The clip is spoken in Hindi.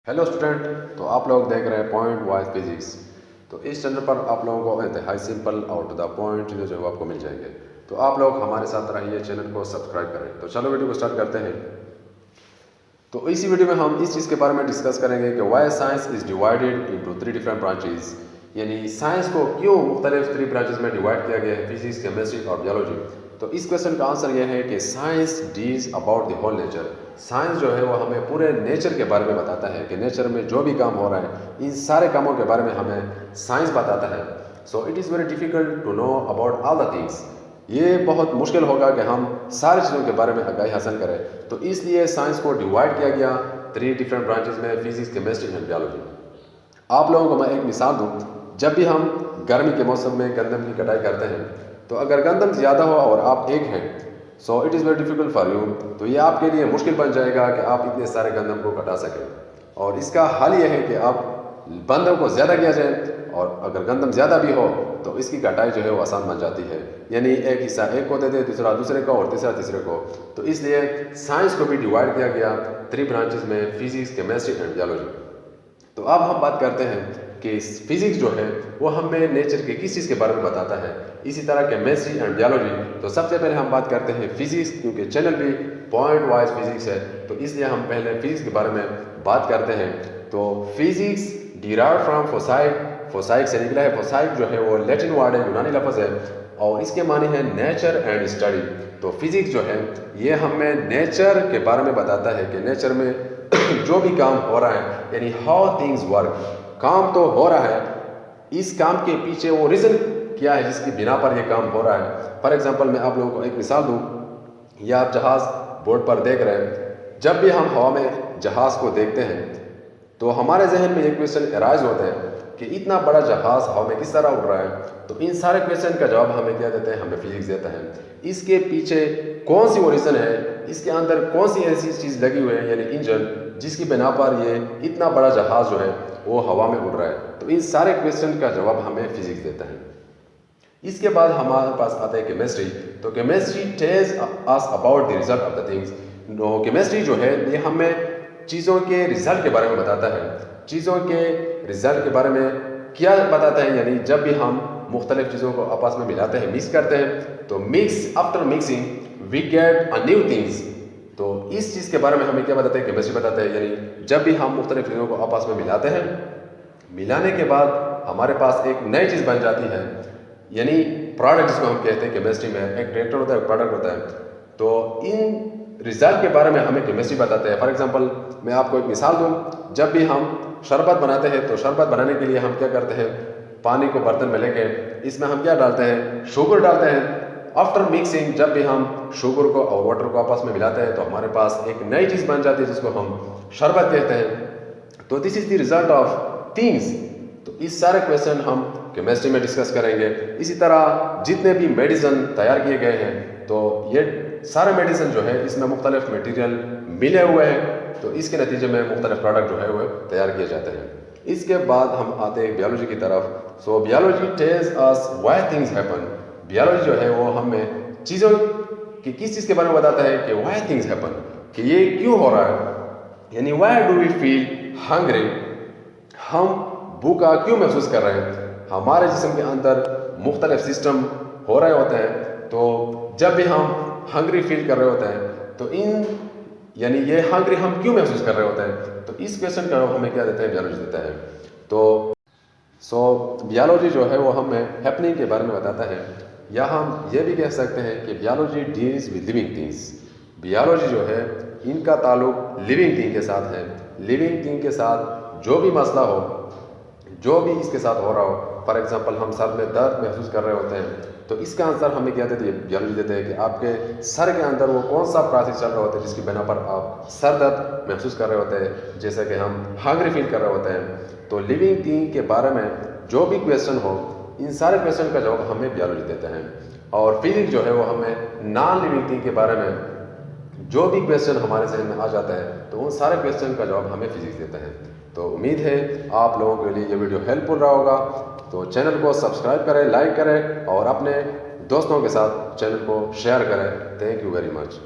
Hello student. तो आप लोग देख रहे हैं पॉइंट वाइज फिजिक्स। तो इस चैनल पर आप लोगों को इंतहाई सिंपल और टू द पॉइंट चीज़ें जो है आपको मिल जाएंगे। तो आप लोग हमारे साथ रहिए, चैनल को सब्सक्राइब करें। तो चलो वीडियो को स्टार्ट करते हैं। तो इसी वीडियो में हम इस चीज़ के बारे में डिस्कस करेंगे कि why science is divided into 3 different branches, यानी साइंस को क्यों मुख्तलिफ 3 ब्रांचेस में डिवाइड किया गया है, फिजिक्स, केमिस्ट्री और बायोलॉजी। तो इस क्वेश्चन का आंसर यह है कि science deals about the whole nature. Science जो है वो हमें पूरे नेचर के बारे में बताता है कि नेचर में जो भी काम हो रहा है इन सारे कामों के बारे में हमें साइंस बताता है। So it is very difficult to know about all the things. ये बहुत मुश्किल होगा कि हम सारी चीज़ों के बारे में आगाही हासिल करें। तो इसलिए साइंस को डिवाइड किया गया 3 डिफरेंट ब्रांचेस में, फिजिक्स, केमिस्ट्री एंड बायोलॉजी। आप लोगों को मैं एक मिसाल दूं, जब भी हम गर्मी के मौसम में गंदम की कटाई करते हैं तो अगर गंदम ज़्यादा हो और आप एक हैं, सो it is very difficult for you. तो ये आपके लिए मुश्किल बन जाएगा कि आप इतने सारे गंदम को कटा सकें। और इसका हल यह है कि आप गंदम को ज़्यादा किया जाए, और अगर गंदम ज़्यादा भी हो तो इसकी कटाई जो है वो आसान बन जाती है, यानी एक हिस्सा एक को दे दे, दूसरा दूसरे को और तीसरा तीसरे को। तो इसलिए साइंस को भी डिवाइड किया गया 3 ब्रांचेस में, फिजिक्स, केमिस्ट्री एंड बायोलॉजी। तो अब हम बात करते हैं कि फिजिक्स जो है वो हमें नेचर के किस चीज़ के बारे में बताता है, इसी तरह केमिस्ट्री एंड बायोलॉजी। तो सबसे पहले हम बात करते हैं फिजिक्स, क्योंकि चैनल भी पॉइंट वाइज फिजिक्स है। तो इसलिए हम पहले फिजिक्स के बारे में बात करते हैं। तो फिजिक्स डिराइव्ड फ्रॉम फोसाइक, फोसाइक से निकला है। फोसाइक जो है वो लैटिन वर्ड है, यूनानी लफ्ज़ है, और इसके माने हैं नेचर एंड स्टडी। तो फिजिक्स जो है ये हमें नेचर के बारे में बताता है कि नेचर में जो भी काम हो रहा है, यानी हाउ थिंग्स वर्क। काम तो हो रहा है, इस काम के पीछे वो रीज़न क्या है जिसकी बिना पर ये काम हो रहा है। फॉर एग्जांपल मैं आप लोगों को एक मिसाल दूं, ये आप जहाज़ बोर्ड पर देख रहे हैं। जब भी हम हवा में जहाज़ को देखते हैं तो हमारे जहन में एक क्वेश्चन अराइज होता है कि इतना बड़ा जहाज़ हवा में किस तरह उड़ रहा है। तो इन सारे क्वेश्चन का जवाब हमें क्या देते हैं, हमें फिजिक्स देता है। इसके पीछे कौन सी वो रीज़न है, इसके अंदर कौन सी ऐसी चीज़ लगी हुई है, यानी इंजन, जिसकी बिना पर ये इतना बड़ा जहाज़ जो है वो हवा में उड़ रहा है। तो इन सारे क्वेश्चन का जवाब हमें फिजिक्स देता है। इसके बाद हमारे पास आता है केमिस्ट्री। तो chemistry tells us about the result of the things. Chemistry जो है ये हमें चीज़ों के रिजल्ट के बारे में बताता है। चीज़ों के रिजल्ट के बारे में क्या बताता है, यानी जब भी हम मुख्तलिफ चीज़ों को आपस में मिलाते हैं, मिक्स करते हैं, तो mix after mixing we get a new things. तो इस चीज़ के बारे में हमें क्या बताते हैं, केमिस्ट्री बताता है। यानी जब भी हम मुख्तलिफ चीज़ों को आपस में मिलाते हैं, मिलाने के बाद हमारे पास एक नई चीज़ बन जाती है, यानी प्रोडक्ट जिसको हम कहते हैं केमिस्ट्री में। एक रिएक्टर होता है, एक प्रोडक्ट होता है। तो इन रिजल्ट के बारे में हमें केमिस्ट्री बताते हैं। फॉर एग्जांपल मैं आपको एक मिसाल दूं, जब भी हम शरबत बनाते हैं तो शरबत बनाने के लिए हम क्या करते हैं, पानी को बर्तन में लेके इसमें हम क्या डालते हैं, शुगर डालते हैं। आफ्टर मिक्सिंग जब भी हम शुगर को और वाटर को आपस में मिलाते हैं तो हमारे पास एक नई चीज़ बन जाती है जिसको हम शरबत कहते हैं। तो this is the result of things. तो इस सारे क्वेश्चन हम केमिस्ट्री में डिस्कस करेंगे। इसी तरह जितने भी मेडिसिन तैयार किए गए हैं, तो ये सारे मेडिसिन जो है इसमें मुख्तलिफ मटेरियल मिले हुए हैं, तो इसके नतीजे में मुख्तलिफ प्रोडक्ट जो है वो तैयार किए जाते हैं। इसके बाद हम आते हैं बायोलॉजी की तरफ। So biology tells us why things happen. Biology जो है वो हमें चीज़ों की किस चीज़ के बारे में बताता है कि व्हाई थिंग्स हैपन, कि ये क्यों हो रहा है, यानी why do we feel hungry. हम भूखा क्यों महसूस कर रहे हैं। हमारे जिस्म के अंदर मुख्तलिफ सिस्टम हो रहे होते हैं, तो जब भी हम हंग्री फील कर रहे होते हैं तो इन यानी ये हंग्री हम क्यों महसूस कर रहे होते हैं। तो इस क्वेश्चन का हमें क्या देता है, बायोलॉजी देता है। तो बायोलॉजी जो है वो हमें हैपनिंग के बारे में बताता है, या हम ये भी कह सकते हैं कि biology deals with living things. Biology जो है इनका ताल्लुक लिविंग थिंग के साथ है। लिविंग थिंग के साथ जो भी मसला हो, जो भी इसके साथ हो रहा हो, फॉर एग्जांपल हम सर में दर्द महसूस कर रहे होते हैं, तो इसका आंसर हमें क्या देती है, बायोलॉजी देते हैं कि आपके सर के अंदर वो कौन सा प्रोसेस चल रहा होता है जिसकी बिना पर आप सर दर्द महसूस कर रहे होते हैं, जैसे कि हम हंग्री फील कर रहे होते हैं। तो लिविंग थिंग के बारे में जो भी क्वेश्चन हो, इन सारे क्वेश्चन का जवाब हमें बायोलॉजी देते हैं। और फिजिक्स जो है वो हमें नॉन लिविंग थिंग के बारे में जो भी क्वेश्चन हमारे जहन में आ जाता है, तो उन सारे क्वेश्चन का जवाब हमें फिजिक्स देता है। तो उम्मीद है आप लोगों के लिए ये वीडियो हेल्पफुल रहा होगा। तो चैनल को सब्सक्राइब करें, लाइक करें और अपने दोस्तों के साथ चैनल को शेयर करें। Thank you very much.